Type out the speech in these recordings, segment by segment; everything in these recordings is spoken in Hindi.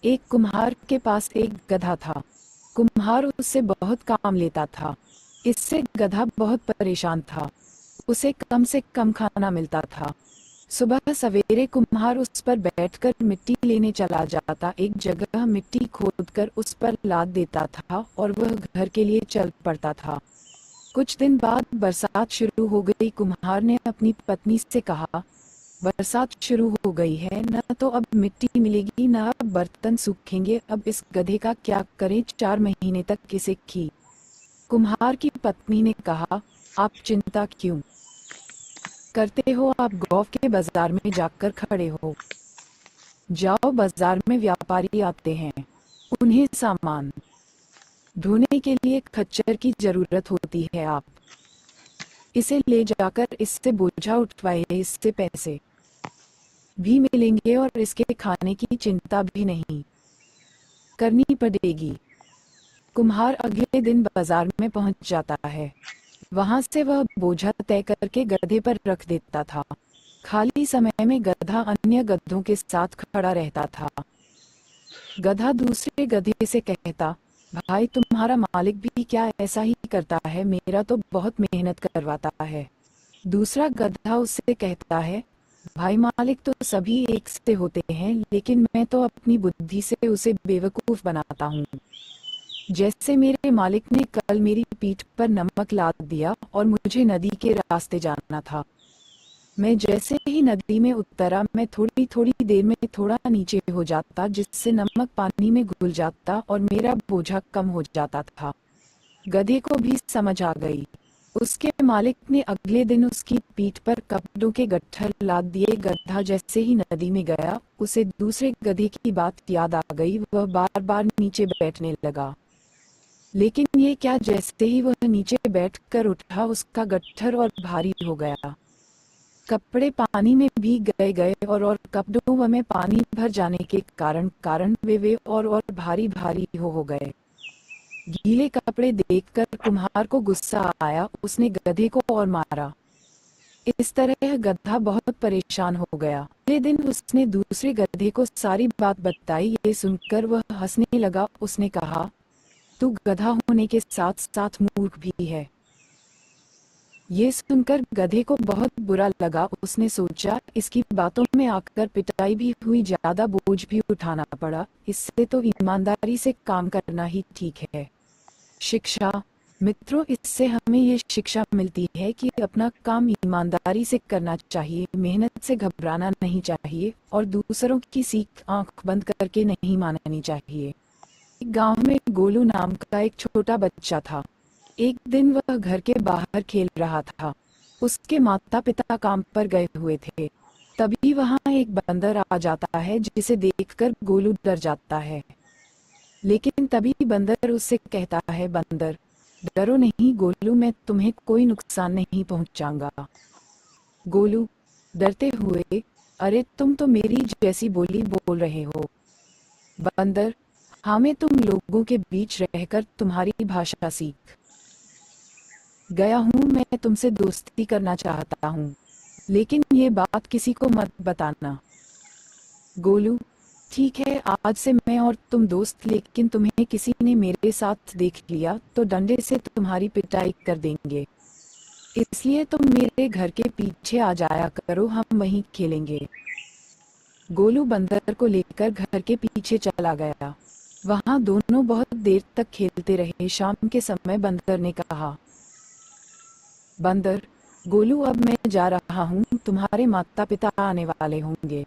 एक कुम्हार के पास एक गधा था। कुम्हार उससे बहुत काम लेता था। इससे गधा बहुत परेशान था। उसे कम से कम खाना मिलता था। सुबह सवेरे कुम्हार उस पर बैठकर मिट्टी लेने चला जाता, एक जगह मिट्टी खोदकर उस पर लाद देता था और वह घर के लिए चल पड़ता था। कुछ दिन बाद बरसात शुरू हो गई। कुम्हार ने अपनी पत्नी से कहा, बरसात शुरू हो गई है, न तो अब मिट्टी मिलेगी न अब बर्तन सूखेंगे, अब इस गधे का क्या करें, 4 महीने तक इसे खी। कुम्हार की पत्नी ने कहा, आप चिंता क्यों करते हो, आप गांव के बाजार में जाकर खड़े हो जाओ, बाजार में व्यापारी आते हैं, उन्हें सामान ढोने के लिए खच्चर की जरूरत होती है, आप इसे ले जाकर इससे बोझा उठवाइए, इससे पैसे भी मिलेंगे और इसके खाने की चिंता भी नहीं करनी पड़ेगी। कुम्हार अगले दिन बाजार में पहुंच जाता है। वहां से वह बोझा तय करके गधे पर रख देता था। खाली समय में गधा अन्य गधों के साथ खड़ा रहता था। गधा दूसरे गधे से कहता, भाई तुम्हारा मालिक भी क्या ऐसा ही करता है, मेरा तो बहुत मेहनत करवाता है। दूसरा गधा उससे कहता है, भाई मालिक तो सभी एक से होते हैं, लेकिन मैं तो अपनी बुद्धि से उसे बेवकूफ बनाता हूँ। जैसे मेरे मालिक ने कल मेरी पीठ पर नमक लाद दिया और मुझे नदी के रास्ते जाना था। मैं जैसे ही नदी में उतरा, मैं थोड़ी थोड़ी देर में थोड़ा नीचे हो जाता, जिससे नमक पानी में घुल जाता और मेरा बोझा कम हो जाता था। गधे को भी समझ आ गई। उसके मालिक ने अगले दिन उसकी पीठ पर कपड़ों के गट्ठर लाद दिए। गधा जैसे ही नदी में गया, उसे दूसरे गधे की बात याद आ गई। वह बार बार नीचे बैठने लगा, लेकिन ये क्या, जैसे ही वह नीचे बैठकर उठा, उसका गट्ठर और भारी हो गया। कपड़े पानी में भीग गए और कपड़ों में पानी भर जाने के कारण वे और भारी भारी हो गए। गीले कपड़े देखकर कुम्हार को गुस्सा आया। उसने गधे को और मारा। इस तरह गधा बहुत परेशान हो गया। अगले दिन उसने दूसरे गधे को सारी बात बताई। ये सुनकर वह हंसने लगा। उसने कहा, तू गधा होने के साथ साथ मूर्ख भी है। ये सुनकर गधे को बहुत बुरा लगा। उसने सोचा, इसकी बातों में आकर पिटाई भी हुई, ज्यादा बोझ भी उठाना पड़ा, इससे तो ईमानदारी से काम करना ही ठीक है। शिक्षा। मित्रों, इससे हमें ये शिक्षा मिलती है कि अपना काम ईमानदारी से करना चाहिए, मेहनत से घबराना नहीं चाहिए और दूसरों की सीख आंख बंद करके नहीं माननी चाहिए। एक गांव में गोलू नाम का एक छोटा बच्चा था। एक दिन वह घर के बाहर खेल रहा था। उसके माता पिता काम पर गए हुए थे। तभी वहां एक बंदर आ जाता है, जिसे देखकर गोलू डर जाता है। लेकिन तभी बंदर उससे कहता है, बंदर डरो नहीं गोलू, मैं तुम्हें कोई नुकसान नहीं पहुंचाऊंगा। गोलू डरते हुए, अरे तुम तो मेरी जैसी बोली बोल रहे हो। बंदर, हाँ मैं तुम लोगों के बीच रहकर तुम्हारी भाषा सीख गया हूँ, मैं तुमसे दोस्ती करना चाहता हूँ, लेकिन ये बात किसी को मत बताना। गोलू, ठीक है, आज से मैं और तुम दोस्त, लेकिन तुम्हें किसी ने मेरे साथ देख लिया तो डंडे से तुम्हारी पिटाई कर देंगे, इसलिए तुम मेरे घर के पीछे आ जाया करो, हम वहीं खेलेंगे। गोलू बंदर को लेकर घर के पीछे चला गया। वहां दोनों बहुत देर तक खेलते रहे। शाम के समय बंदर ने कहा, बंदर, गोलू अब मैं जा रहा हूँ, तुम्हारे माता पिता आने वाले होंगे।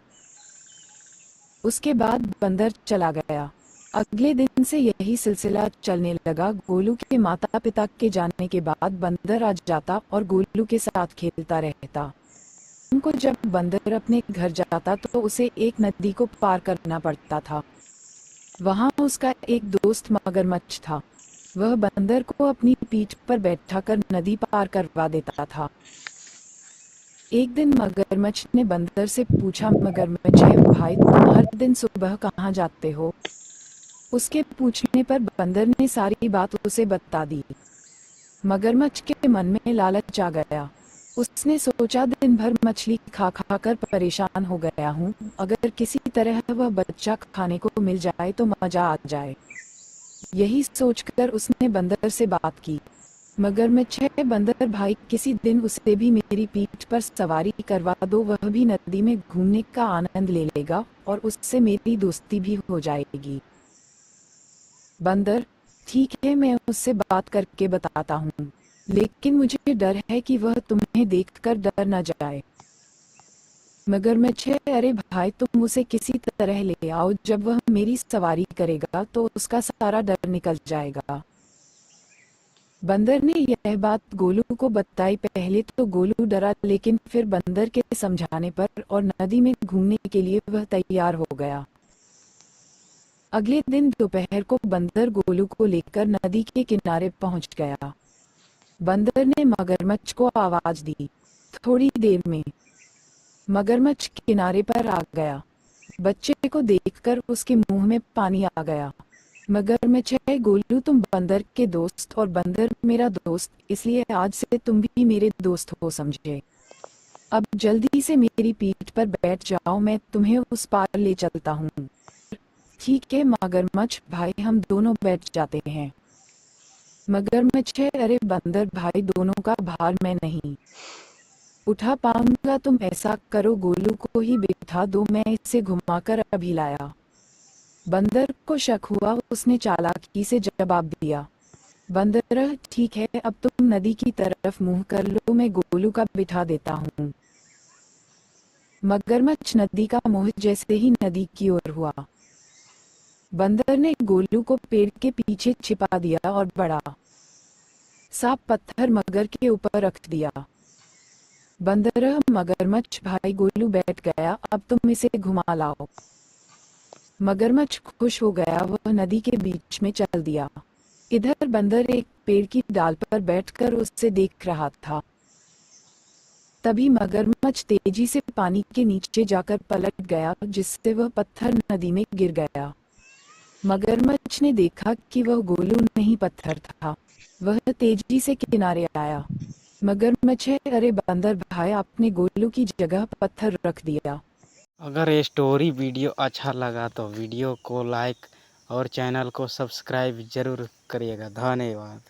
उसके बाद बंदर चला गया। अगले दिन से यही सिलसिला चलने लगा। गोलू के माता पिता के जाने के बाद बंदर आ जाता और गोलू के साथ खेलता रहता। उनको जब बंदर अपने घर जाता तो उसे एक नदी को पार करना पड़ता था। वहां उसका एक दोस्त मगरमच्छ था। वह बंदर को अपनी पीठ पर बैठाकर नदी पार करवा देता था। एक दिन मगरमच्छ ने बंदर से पूछा, मगरमच्छ भाई, तुम हर दिन सुबह कहाँ जाते हो? उसके पूछने पर बंदर ने सारी बात उसे बता दी। मगरमच्छ के मन में लालच आ गया। उसने सोचा, दिन भर मछली खा खा कर परेशान हो गया हूँ, अगर किसी तरह वह बच्चा खाने को मिल जाए तो मजा आ जाए। यही सोचकर उसने बंदर से बात की। मगरमच्छ है बंदर भाई, किसी दिन उसे भी मेरी पीठ पर सवारी करवा दो, वह भी नदी में घूमने का आनंद ले लेगा और उससे मेरी दोस्ती भी हो जाएगी। बंदर, ठीक है, मैं उससे बात करके बताता हूँ, लेकिन मुझे डर है कि वह तुम्हें देखकर डर न जाए। मगरमच्छ, अरे भाई, तुम उसे किसी तरह ले आओ, जब वह मेरी सवारी करेगा तो उसका सारा डर निकल जाएगा। बंदर ने यह बात गोलू को बताई। पहले तो गोलू डरा, लेकिन फिर बंदर के समझाने पर और नदी में घूमने के लिए वह तैयार हो गया। अगले दिन दोपहर को बंदर गोलू को लेकर नदी के किनारे पहुंच गया। बंदर ने मगरमच्छ को आवाज दी। थोड़ी देर में मगरमच्छ किनारे पर आ गया। बच्चे को देखकर उसके मुंह में पानी आ गया। मगरमच्छ, है गोलू, तुम बंदर के दोस्त और बंदर मेरा दोस्त, इसलिए आज से तुम भी मेरे दोस्त हो, समझे। अब जल्दी से मेरी पीठ पर बैठ जाओ, मैं तुम्हें उस पार ले चलता हूँ। ठीक है मगरमच्छ भाई, हम दोनों बैठ जाते हैं। मगरमच्छ, अरे बंदर भाई, दोनों का भार मैं नहीं उठा पाऊंगा, तुम ऐसा करो, गोलू को ही बिठा दो, मैं इसे घुमाकर अभी लाया। बंदर को शक हुआ, उसने चालाकी से जवाब दिया। बंदर, ठीक है, अब तुम नदी की तरफ मुंह कर लो, मैं गोलू का बिठा देता हूँ। मगरमच्छ नदी का मुंह जैसे ही नदी की ओर हुआ, बंदर ने गोलू को पेड़ के पीछे छिपा दिया और बड़ा सा पत्थर मगर के ऊपर रख दिया। बंदर, मगरमच्छ भाई, गोलू बैठ गया, अब तुम इसे घुमा लाओ। मगरमच्छ खुश हो गया, वह नदी के बीच में चल दिया। इधर बंदर एक पेड़ की डाल पर बैठकर उससे देख रहा था। तभी मगरमच्छ तेजी से पानी के नीचे जाकर पलट गया, जिससे वह पत्थर नदी में गिर गया। मगरमच्छ ने देखा कि वह गोलू नहीं पत्थर था। वह तेजी से किनारे आया। मगरमच्छ, अरे बंदर भाई, आपने गोलू की जगह पत्थर रख दिया। अगर ये स्टोरी वीडियो अच्छा लगा तो वीडियो को लाइक और चैनल को सब्सक्राइब जरूर करिएगा। धन्यवाद।